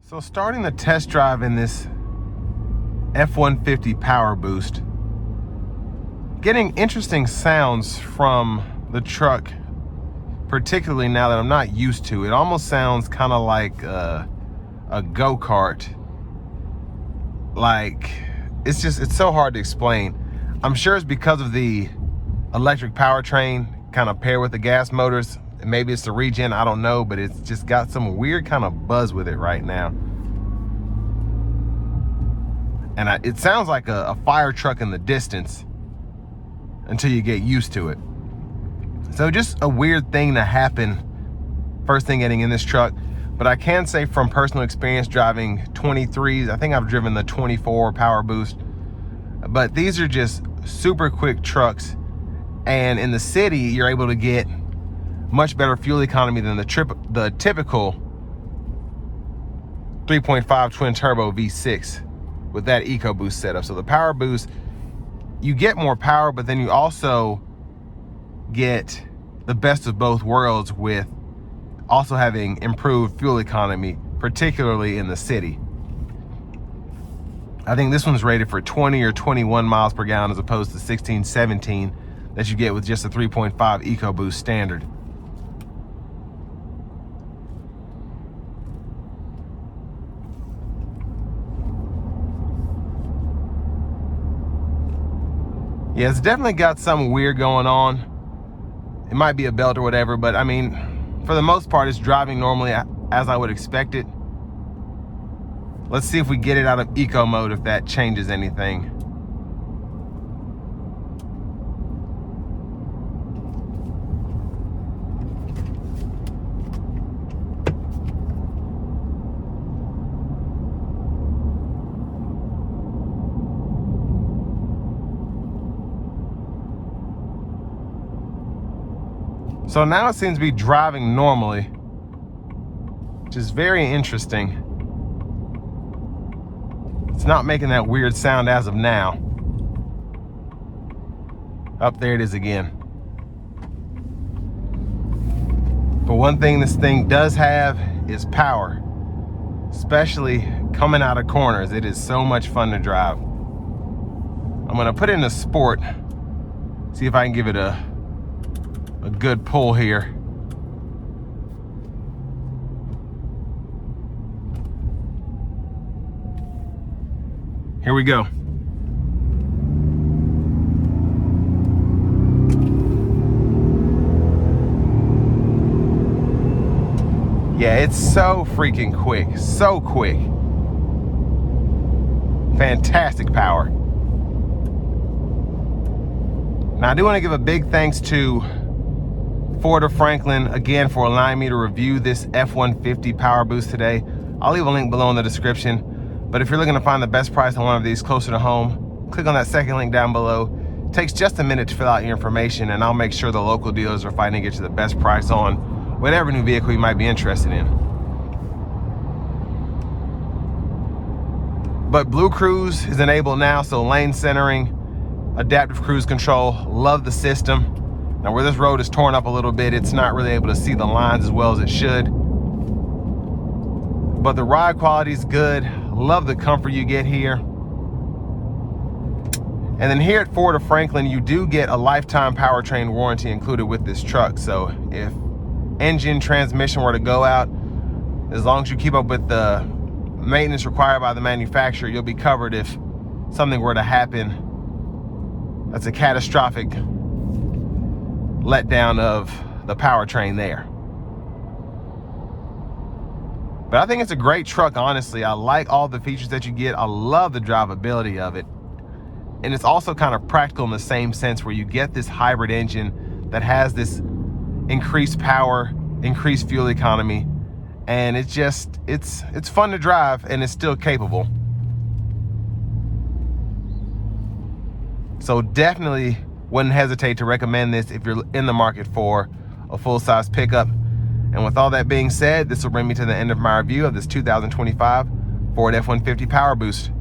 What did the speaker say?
So starting the test drive in this F-150 Powerboost, getting interesting sounds from the truck, particularly now that I'm not used to it. It almost sounds kind of like a go-kart. Like, it's so hard to explain. I'm sure it's because of the electric powertrain kind of paired with the gas motors. Maybe it's the regen, I don't know, but it's just got some weird kind of buzz with it right now. And it sounds like a fire truck in the distance until you get used to it. So just a weird thing to happen first thing getting in this truck. But I can say from personal experience driving 23s, I think I've driven the 24 Powerboost, but these are just super quick trucks. And in the city, you're able to get much better fuel economy than the typical 3.5 twin turbo V6 with that EcoBoost setup. So the Powerboost, you get more power, but then you also get the best of both worlds with also having improved fuel economy, particularly in the city. I think this one's rated for 20 or 21 miles per gallon as opposed to 16, 17 that you get with just a 3.5 EcoBoost standard. Yeah, it's definitely got something weird going on. It might be a belt or whatever, but I mean, for the most part, it's driving normally as I would expect it. Let's see if we get it out of eco mode, if that changes anything. So now it seems to be driving normally, which is very interesting. It's not making that weird sound as of now. Up there it is again. But one thing this thing does have is power, especially coming out of corners. It is so much fun to drive. I'm gonna put it in a sport, see if I can give it a good pull here. Here we go. Yeah, it's so freaking quick, so quick. Fantastic power. Now I do want to give a big thanks to Ford of Franklin again for allowing me to review this F-150 Powerboost today. I'll leave a link below in the description, but if you're looking to find the best price on one of these closer to home, click on that second link down below. It takes just a minute to fill out your information, and I'll make sure the local dealers are fighting to get you the best price on whatever new vehicle you might be interested in. But Blue Cruise is enabled now, so lane centering, adaptive cruise control, love the system. Now where this road is torn up a little bit, it's not really able to see the lines as well as it should. But the ride quality is good. Love the comfort you get here. And then here at Ford of Franklin, you do get a lifetime powertrain warranty included with this truck. So if engine, transmission were to go out, as long as you keep up with the maintenance required by the manufacturer, you'll be covered if something were to happen that's a catastrophic letdown of the powertrain there. But I think it's a great truck, honestly. I like all the features that you get. I love the drivability of it. And it's also kind of practical in the same sense where you get this hybrid engine that has this increased power, increased fuel economy, and it's fun to drive, and it's still capable. So definitely wouldn't hesitate to recommend this if you're in the market for a full-size pickup. And with all that being said, this will bring me to the end of my review of this 2025 Ford F-150 Powerboost.